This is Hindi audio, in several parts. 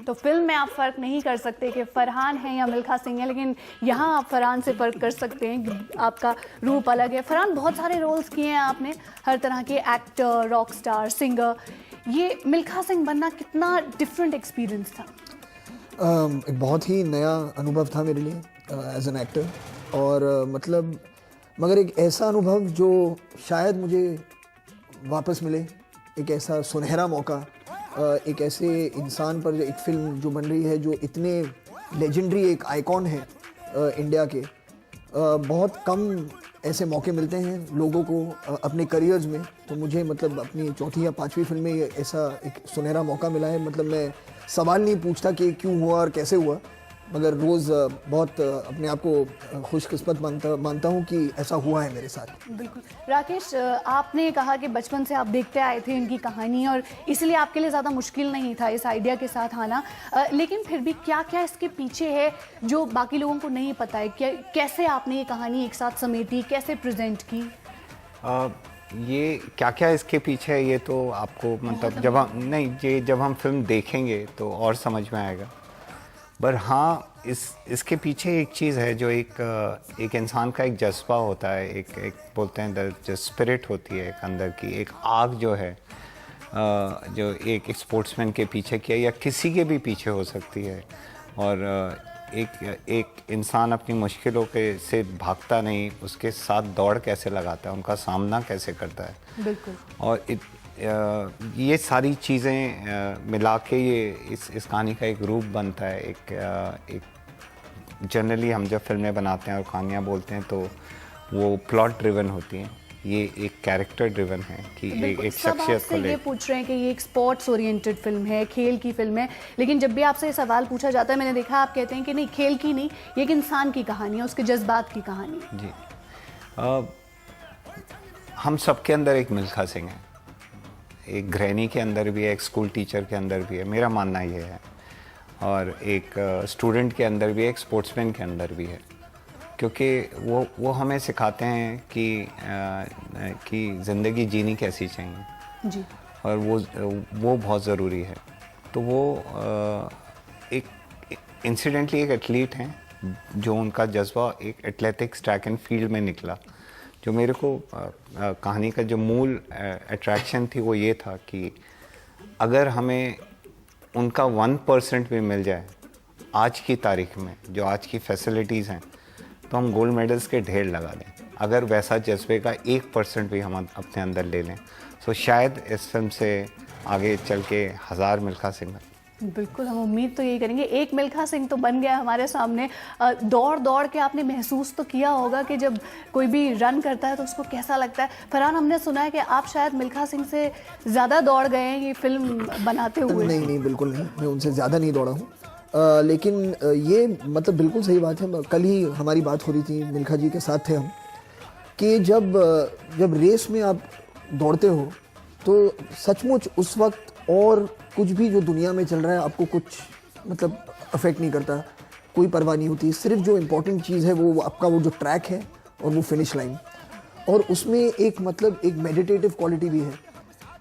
तो फिल्म में आप फ़र्क नहीं कर सकते कि फरहान है या मिल्खा सिंह है, लेकिन यहाँ आप फरहान से फ़र्क कर सकते हैं कि आपका रूप अलग है। फरहान, बहुत सारे रोल्स किए हैं आपने, हर तरह के एक्टर, रॉक स्टार, सिंगर। ये मिल्खा सिंह बनना कितना डिफरेंट एक्सपीरियंस था? एक बहुत ही नया अनुभव था मेरे लिए एज एन एक्टर, और मतलब मगर एक ऐसा अनुभव जो शायद मुझे वापस मिले, एक ऐसा सुनहरा मौका, एक ऐसे इंसान पर एक फिल्म जो बन रही है जो इतने लेजेंडरी एक आइकॉन है इंडिया के। बहुत कम ऐसे मौके मिलते हैं लोगों को अपने करियर्स में, तो मुझे मतलब अपनी चौथी या पांचवी फिल्म में ऐसा एक सुनहरा मौका मिला है। मतलब मैं सवाल नहीं पूछता कि क्यों हुआ और कैसे हुआ, मगर रोज़ बहुत अपने आप को खुशकिस्मत मानता हूँ कि ऐसा हुआ है मेरे साथ। बिल्कुल। राकेश, आपने कहा कि बचपन से आप देखते आए थे इनकी कहानी और इसलिए आपके लिए ज़्यादा मुश्किल नहीं था इस आइडिया के साथ आना, लेकिन फिर भी क्या क्या इसके पीछे है जो बाकी लोगों को नहीं पता है? कैसे आपने ये कहानी एक साथ समेटी, कैसे प्रेजेंट की? ये क्या क्या इसके पीछे है ये तो आपको मतलब जब हम फिल्म देखेंगे तो और समझ में आएगा। पर हाँ, इसके पीछे एक चीज़ है जो एक इंसान का एक जज्बा होता है, एक बोलते हैं जो स्पिरिट होती है एक अंदर की, एक आग जो है, जो एक स्पोर्ट्समैन के पीछे किया या किसी के भी पीछे हो सकती है। और एक इंसान अपनी मुश्किलों से भागता नहीं, उसके साथ दौड़ कैसे लगाता है, उनका सामना कैसे करता है। बिल्कुल। और ये सारी चीज़ें मिला के ये इस कहानी का एक रूप बनता है। एक जनरली हम जब फिल्में बनाते हैं और कहानियाँ बोलते हैं तो वो प्लॉट ड्रिवन होती हैं, ये एक कैरेक्टर ड्रिवन है कि एक शख्सियत को ले। ये पूछ रहे हैं कि ये एक स्पोर्ट्स ओरिएंटेड फिल्म है, खेल की फिल्म है, लेकिन जब भी आपसे ये सवाल पूछा जाता है, मैंने देखा आप कहते हैं कि नहीं, खेल की नहीं, ये एक इंसान की कहानी है, उसके जज्बात की कहानी। जी, हम सबके अंदर एक मिल्खा सिंह है, एक गृहिणी के अंदर भी है, एक स्कूल टीचर के अंदर भी है, मेरा मानना ये है। और एक स्टूडेंट के अंदर भी है, एक स्पोर्ट्समैन के अंदर भी है, क्योंकि वो हमें सिखाते हैं कि ज़िंदगी जीनी कैसी चाहिए जी। और वो बहुत ज़रूरी है। तो वो एक इंसिडेंटली एक एथलीट हैं जो उनका जज्बा एक एथलेटिक्स ट्रैक एंड फील्ड में निकला। जो मेरे को कहानी का जो मूल अट्रैक्शन थी वो ये था कि अगर हमें उनका 1% भी मिल जाए आज की तारीख में, जो आज की फैसिलिटीज़ हैं, तो हम गोल्ड मेडल्स के ढेर लगा दें। अगर वैसा जज्बे का 1% भी हम अपने अंदर ले लें तो शायद इस फिल्म से आगे चल के 1000 मिल्खा सिंह। बिल्कुल, हम उम्मीद तो यही करेंगे। एक मिल्खा सिंह तो बन गया हमारे सामने। दौड़ दौड़ के आपने महसूस तो किया होगा कि जब कोई भी रन करता है तो उसको कैसा लगता है। फरहान, हमने सुना है कि आप शायद मिल्खा सिंह से ज़्यादा दौड़ गए हैं ये फिल्म बनाते हुए। नहीं, बिल्कुल नहीं, मैं उनसे ज़्यादा नहीं दौड़ा हूँ। लेकिन ये मतलब बिल्कुल सही बात है। कल ही हमारी बात हो रही थी, मिल्खा जी के साथ थे हम, कि जब रेस में आप दौड़ते हो तो सचमुच उस वक्त और कुछ भी जो दुनिया में चल रहा है आपको कुछ मतलब अफेक्ट नहीं करता, कोई परवाह नहीं होती। सिर्फ जो इम्पोर्टेंट चीज़ है वो आपका वो जो ट्रैक है और वो फिनिश लाइन। और उसमें एक मतलब एक मेडिटेटिव क्वालिटी भी है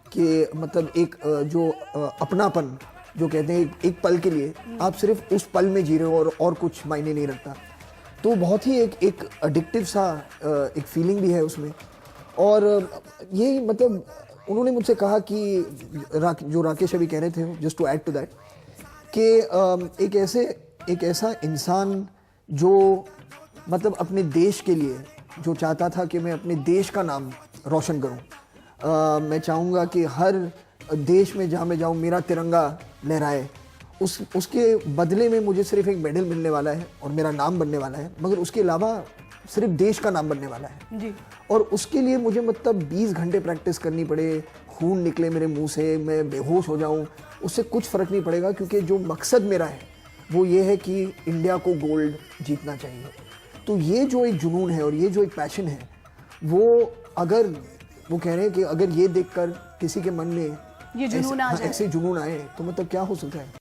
कि मतलब एक जो अपनापन जो कहते हैं एक पल के लिए आप सिर्फ उस पल में जी रहे हो और कुछ मायने नहीं रखता। तो बहुत ही एक एडिक्टिव सा एक फीलिंग भी है उसमें। और ये मतलब उन्होंने मुझसे कहा कि जो राकेश अभी कह रहे थे, just to add to that, कि एक ऐसा इंसान जो मतलब अपने देश के लिए जो चाहता था कि मैं अपने देश का नाम रोशन करूं, मैं चाहूँगा कि हर देश में जहाँ मैं जाऊँ मेरा तिरंगा लहराए। उसके बदले में मुझे सिर्फ एक मेडल मिलने वाला है और मेरा नाम बनने वाला है, मगर उसके अलावा सिर्फ देश का नाम बनने वाला है जी। और उसके लिए मुझे मतलब 20 घंटे प्रैक्टिस करनी पड़े, खून निकले मेरे मुंह से, मैं बेहोश हो जाऊं, उससे कुछ फ़र्क नहीं पड़ेगा, क्योंकि जो मकसद मेरा है वो ये है कि इंडिया को गोल्ड जीतना चाहिए। तो ये जो एक जुनून है और ये जो एक पैशन है, वो कह रहे हैं कि अगर ये देखकर किसी के मन में ये जुनून आ जाए, ऐसे जुनून आए तो मतलब क्या हो सकता है।